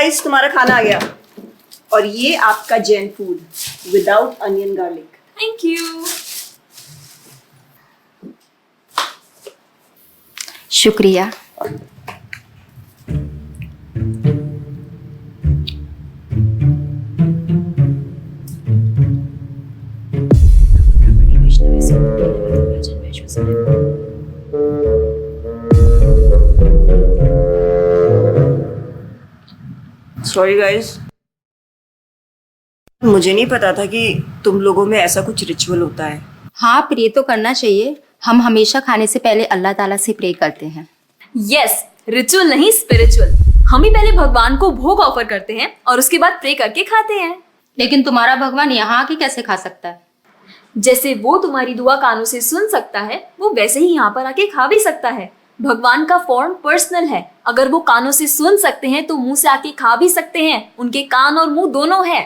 Guys, तुम्हारा खाना आ गया और ये आपका Jain food without onion garlic. Thank you. शुक्रिया। सॉरी गाइस, मुझे नहीं पता था कि तुम लोगों में ऐसा कुछ रिचुअल होता है। हाँ, प्रे तो करना चाहिए। हम हमेशा खाने से पहले अल्लाह ताला से प्रे करते हैं। यस, रिचुअल नहीं स्पिरिचुअल। हम ही पहले भगवान को भोग ऑफर करते हैं और उसके बाद प्रे करके खाते हैं। लेकिन तुम्हारा भगवान यहाँ आके कैसे खा सकता है? जैसे वो तुम्हारी दुआ कानों से सुन सकता है, वो वैसे ही यहाँ पर आके खा भी सकता है। भगवान का फॉर्म पर्सनल है। अगर वो कानों से सुन सकते हैं तो मुंह से आके खा भी सकते हैं। उनके कान और मुंह दोनों है।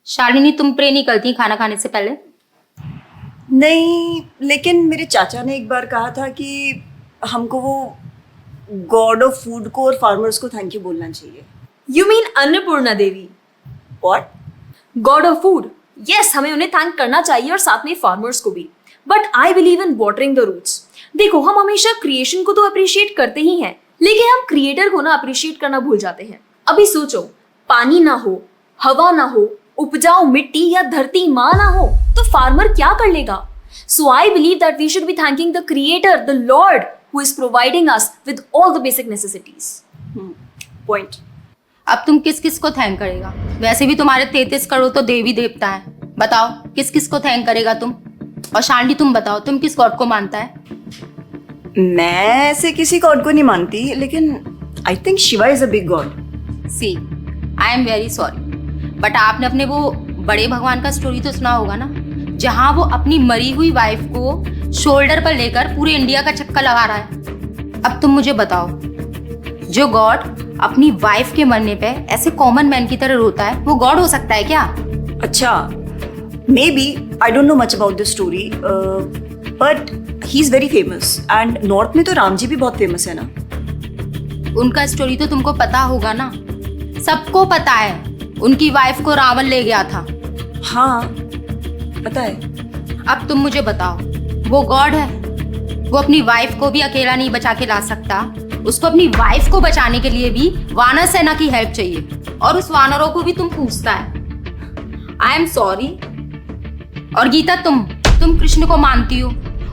शालिनी, तुम प्रे नहीं करती खाना खाने से पहले? नहीं, लेकिन मेरे चाचा ने एक बार कहा था कि हमको वो गॉड ऑफ फूड को और फार्मर्स को थैंक यू बोलना चाहिए। You mean Annapurna Devi? What? God of food. Yes, हमें उन्हें थैंक करना चाहिए और साथ में फार्मर्स को भी। But I believe in watering the roots. देखो, हम हमेशा क्रिएशन को तो अप्रिशिएट करते ही हैं, लेकिन हम क्रिएटर को ना अप्रिशिएट करना भूल जाते हैं। अभी सोचो, पानी ना हो, हवा ना हो, उपजाऊ मिट्टी या धरती माँ ना हो, तो फार्मर क्या कर लेगा? So I believe that we should be thanking the creator, the lord who is providing us with all the basic necessities. Point. अब तुम किस किस को थैंक करेगा? वैसे भी तुम्हारे 33 करोड़ तो देवी देवता है। बताओ, किस किस को थैंक करेगा तुम? और शालिनी, तुम बताओ, तुम किस गॉड को मानता है? मैं ऐसे किसी गॉड को नहीं मानती, लेकिन I think Shiva is a big god. See, I am very sorry, but आपने अपने वो बड़े भगवान का स्टोरी तो सुना होगा ना, जहाँ वो अपनी मरी हुई वाइफ को शोल्डर पर लेकर पूरे इंडिया का चक्कर लगा रहा है। अब तुम मुझे बताओ, जो गॉड अपनी वाइफ के मरने पे ऐसे कॉमन मैन की तरह रोता है, वो गॉड हो सकता है क्या? अच्छा, may be, I don't know much about this story, but he is very famous and north में तो राम जी भी बहुत फेमस है ना। उनका स्टोरी तो तुमको पता होगा ना, सबको पता है। उनकी वाइफ को रावण ले गया था। हाँ, पता है। अब तुम मुझे बताओ, वो गॉड है? वो अपनी वाइफ को भी अकेला नहीं बचा के ला सकता। उसको अपनी वाइफ को बचाने के लिए भी वानर सेना की हेल्प चाहिए, और उस वानरों को भी तुम पूछता है। I am sorry. और गीता, तुम कृष्ण को मानती हो,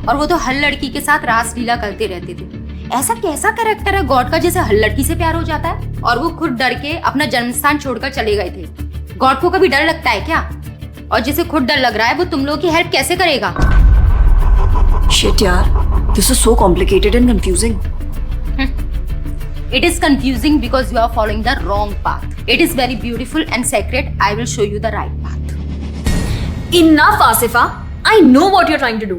और वो तो हर लड़की के साथ रासलीला करते रहते थे। ऐसा कैसा कैरेक्टर है गॉड का जैसे हर लड़की से प्यार हो जाता है? और वो खुद डर के अपना जन्मस्थान छोड़कर चले गए थे। गॉड को कभी डर लगता है क्या? और जिसे खुद डर लग रहा है, वो तुम लोगों की हेल्प कैसे करेगा? शिट यार, this is so complicated and confusing. It is confusing because you are following the wrong path. It is very beautiful and sacred. I will show you the right path. Enough, Asifa. I know what you're trying to do.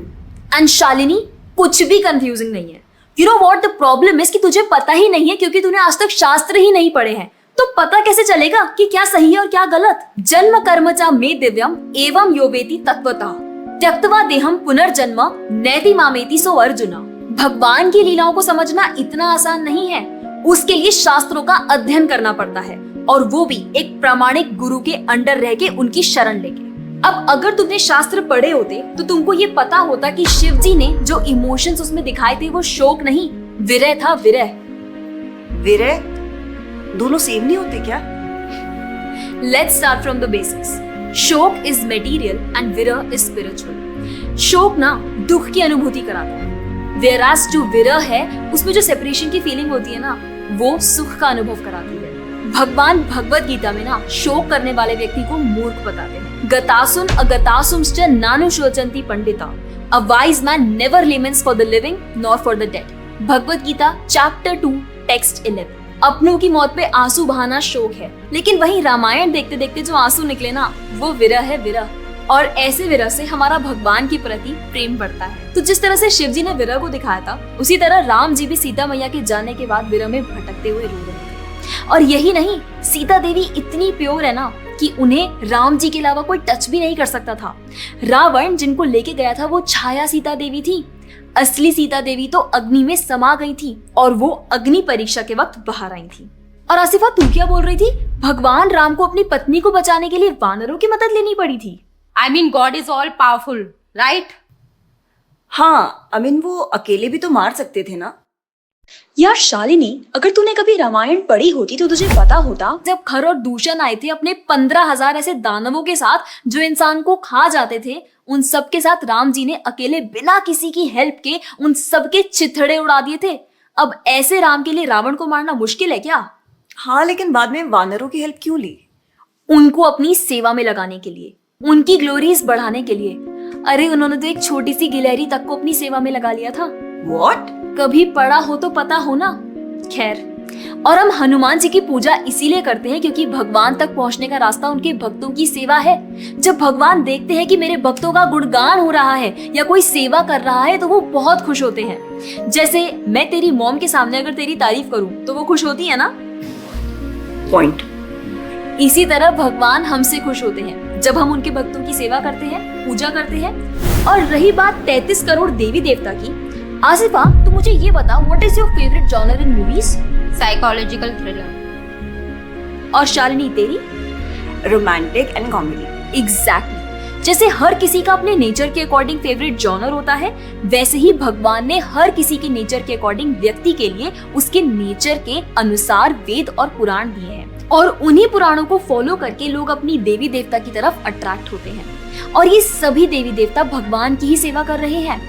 And Shalini, कुछ भी confusing नहीं है। You know what the problem is कि तुझे पता ही नहीं है, क्योंकि तूने आज तक शास्त्र ही नहीं पढ़े हैं। तो पता कैसे चलेगा कि क्या सही है और क्या गलत? जन्म कर्म चा मे दिव्यम एवं योवेति तत्वतः त्यक्त्वा देहम पुनर्जन्म नैति मामेति सो अर्जुना। भगवान की लीलाओं को समझना इतना आसान नहीं है। उसके लिए शास्त्रों का अध्ययन करना पड़ता है, और वो भी एक प्रामाणिक गुरु के अंडर रह के उनकी शरण लेके। अब अगर तुमने शास्त्र पढ़े होते तो तुमको ये पता होता कि शिव जी ने जो इमोशंस उसमें दिखाए थे वो शोक नहीं, विरह था। विरह विरह दोनों सेम नहीं होते क्या? Let's start from the basics. शोक इज मटेरियल एंड विरह इज स्पिरिचुअल। शोक ना दुख की अनुभूति कराता है, whereas जो विरह है उसमें जो सेपरेशन की फीलिंग होती है ना, वो सुख का अनुभव कराती है। भगवान भगवत गीता में ना शोक करने वाले व्यक्ति को मूर्ख बताते हैं। गतासुन अगतासुंश्च नानुशोचन्ति Pandita. A wise man never laments for the living nor for the dead. Bhagavad Gita chapter 2 text 11। अपनों की मौत पे आंसू बहाना शोक है, लेकिन वहीं रामायण देखते देखते जो आंसू निकले ना, वो विरह है, विरह। और ऐसे विरह से हमारा भगवान के प्रति प्रेम बढ़ता है। तो जिस तरह से शिव जी ने विरह को दिखाया था, उसी तरह राम जी भी सीता मैया के जाने के बाद विरह में भटकते हुए रो रहे थे। और यही नहीं, सीता देवी इतनी प्योर है ना कि उन्हें राम जी के अलावा कोई टच भी नहीं कर सकता था। रावण जिनको लेके गया था वो छाया सीता देवी थी। असली सीता देवी तो अग्नि में समा गई थी, और वो अग्नि परीक्षा के वक्त बाहर आई थी। और आसिफा तू क्या बोल रही थी? भगवान राम को अपनी पत्नी को बचाने के लिए वानरों की मदद लेनी पड़ी थी। I mean God is all powerful, right? हाँ, आई मीन वो अकेले भी तो मार सकते थे ना। यार शालिनी, अगर तूने कभी रामायण पढ़ी होती तो तुझे पता होता जब खर और दूषण आए थे अपने 15,000 ऐसे दानवों के साथ जो इंसान को खा जाते थे, उन सब के साथ राम जी ने अकेले बिना किसी की हेल्प के उन सब के चिथड़े उड़ा दिए थे। अब ऐसे राम के लिए रावण को मारना मुश्किल है क्या? हाँ, लेकिन बाद में वानरों की हेल्प क्यों ली? उनको अपनी सेवा में लगाने के लिए, उनकी ग्लोरीज बढ़ाने के लिए। अरे उन्होंने तो एक छोटी सी गिलहरी तक को अपनी सेवा में लगा लिया था। What? कभी पढ़ा हो तो पता हो ना। खैर, और हम हनुमान जी की पूजा इसीलिए करते हैं क्योंकि भगवान तक पहुंचने का रास्ता उनके भक्तों की सेवा है। जब भगवान देखते हैं कि मेरे भक्तों का गुणगान हो रहा है या कोई सेवा कर रहा है तो वो बहुत खुश होते हैं। जैसे मैं तेरी मॉम के सामने अगर तेरी तारीफ करूं तो वो खुश होती है ना। पॉइंट। इसी तरह भगवान हमसे खुश होते हैं जब हम उनके भक्तों की सेवा करते हैं, पूजा करते हैं। और रही बात 33 करोड़ देवी देवता की, आसिफा तू मुझे ये बता, what is your favourite genre in movies? Psychological thriller. और शालिनी तेरी? Romantic and comedy. एग्जैक्टली। जैसे हर किसी का अपने नेचर के अकॉर्डिंग फेवरेट जॉनर होता है, वैसे ही भगवान ने हर किसी के नेचर के अकॉर्डिंग व्यक्ति के लिए उसके नेचर के अनुसार वेद और पुराण दिए हैं। और उन्हीं पुराणों को फॉलो करके लोग अपनी देवी देवता की तरफ अट्रैक्ट होते हैं। और ये सभी देवी देवता भगवान की ही सेवा कर रहे हैं।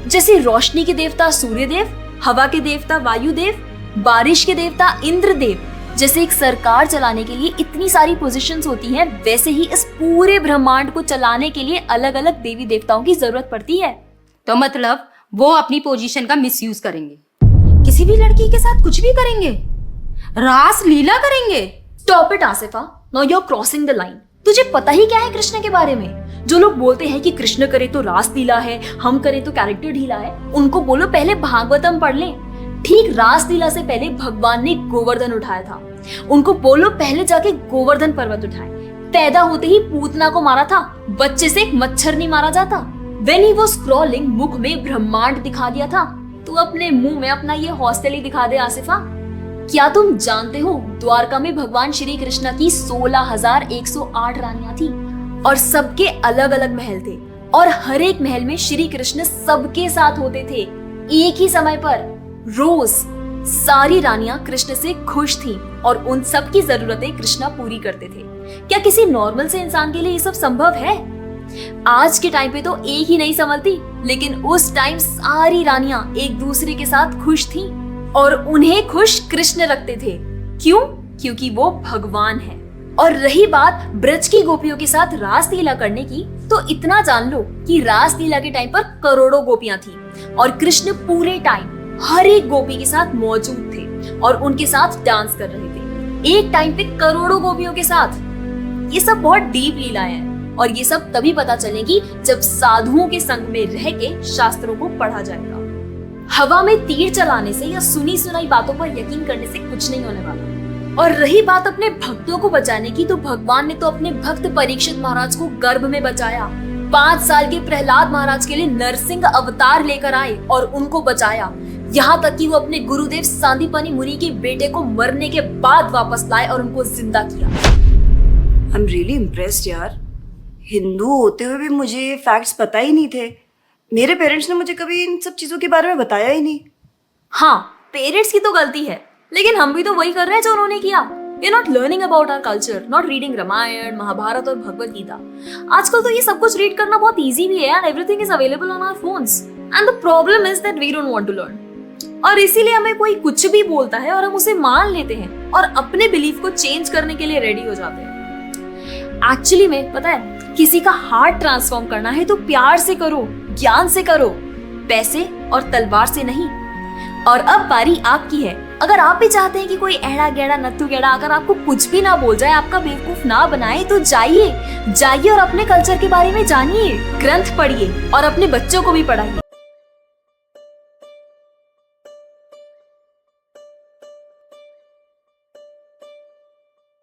जैसे रोशनी के देवता सूर्यदेव, हवा के देवता वायुदेव, बारिश के देवता इंद्रदेव। जैसे एक सरकार चलाने के लिए इतनी सारी पोजीशंस होती हैं, वैसे ही इस पूरे ब्रह्मांड को चलाने के लिए अलग अलग देवी देवताओं की जरूरत पड़ती है। तो मतलब वो अपनी पोजीशन का मिसयूज करेंगे, किसी भी लड़की के साथ कुछ भी करेंगे, रास लीला करेंगे। Stop it Asifa, now you are crossing the line. तुझे पता ही क्या है कृष्ण के बारे में? जो लोग बोलते हैं कि कृष्ण करे तो रास लीला है, हम करे तो कैरेक्टर ढीला है, उनको बोलो पहले भागवतम पढ़ लें। ठीक रास लीला से पहले भगवान ने गोवर्धन उठाया था। उनको बोलो पहले जाके गोवर्धन पर्वत उठाए। पैदा होते ही पूतना को मारा था, बच्चे से एक मच्छर नहीं मारा जाता। When he was crawling, मुख में ब्रह्मांड दिखा दिया था। तू अपने मुंह में अपना ये हॉस्टल ही दिखा दे आसिफा। क्या तुम जानते हो द्वारका में भगवान श्री कृष्ण की 16,108 रानियां थी और सबके अलग अलग महल थे और हर एक महल में श्री कृष्ण सबके साथ होते थे एक ही समय पर। रोज सारी रानियां कृष्ण से खुश थीं और उन सब की जरूरतें कृष्णा पूरी करते थे। क्या किसी नॉर्मल से इंसान के लिए ये सब संभव है? आज के टाइम पे तो एक ही नहीं संभलती, लेकिन उस टाइम सारी रानियां एक दूसरे के साथ खुश थीं और उन्हें खुश कृष्ण रखते थे। क्यों? क्योंकि वो भगवान है। और रही बात ब्रज की गोपियों के साथ रास लीला करने की, तो इतना जान लो कि रास लीला के टाइम पर करोड़ों गोपियां थी और कृष्ण पूरे टाइम हर एक गोपी के साथ मौजूद थे और उनके साथ डांस कर रहे थे एक टाइम पे करोड़ों गोपियों के साथ। ये सब बहुत डीप लीलाएं हैं और ये सब तभी पता चलेगी जब साधुओं के संग में रह के शास्त्रों को पढ़ा जाएगा। हवा में तीर चलाने से या सुनी सुनाई बातों पर यकीन करने से कुछ नहीं होने वाला। और रही बात अपने भक्तों को बचाने की, तो भगवान ने तो अपने भक्त परीक्षित महाराज को गर्भ में बचाया। 5 साल के प्रहलाद महाराज के लिए नरसिंह अवतार लेकर आए और उनको बचाया। यहाँ तक कि वो अपने गुरुदेव सांदीपनी मुनि के बेटे को मरने के बाद वापस लाए और उनको जिंदा किया। आई एम रियली इम्प्रेस्ड यार। हिंदू होते हुए भी मुझे फैक्ट्स पता ही नहीं थे। मेरे पेरेंट्स ने मुझे कभी इन सब चीजों के बारे में बताया ही नहीं। हाँ, पेरेंट्स की तो गलती है, लेकिन हम भी तो वही कर रहे हैं जो उन्होंने किया। We are not learning about our culture, not reading Ramayan, Mahabharat और भगवत गीता। आजकल तो ये सब कुछ रीड करना बहुत इजी भी है and everything is available on our phones. And the problem is that we don't want to learn. और इसीलिए हमें कोई कुछ भी बोलता है और हम उसे मान लेते हैं और अपने बिलीफ को चेंज करने के लिए रेडी हो जाते हैं। एक्चुअली में पता है, किसी का हार्ट ट्रांसफॉर्म करना है तो प्यार से करो, ज्ञान से करो, पैसे और तलवार से नहीं। और अब बारी आपकी है। अगर आप भी चाहते हैं कि कोई एड़ा गेड़ा नत्थु गेड़ा अगर आपको कुछ भी ना बोल जाए, आपका बेवकूफ ना बनाए, तो जाइए और अपने कल्चर के बारे में जानिए, ग्रंथ पढ़िए और अपने बच्चों को भी पढ़ाइए।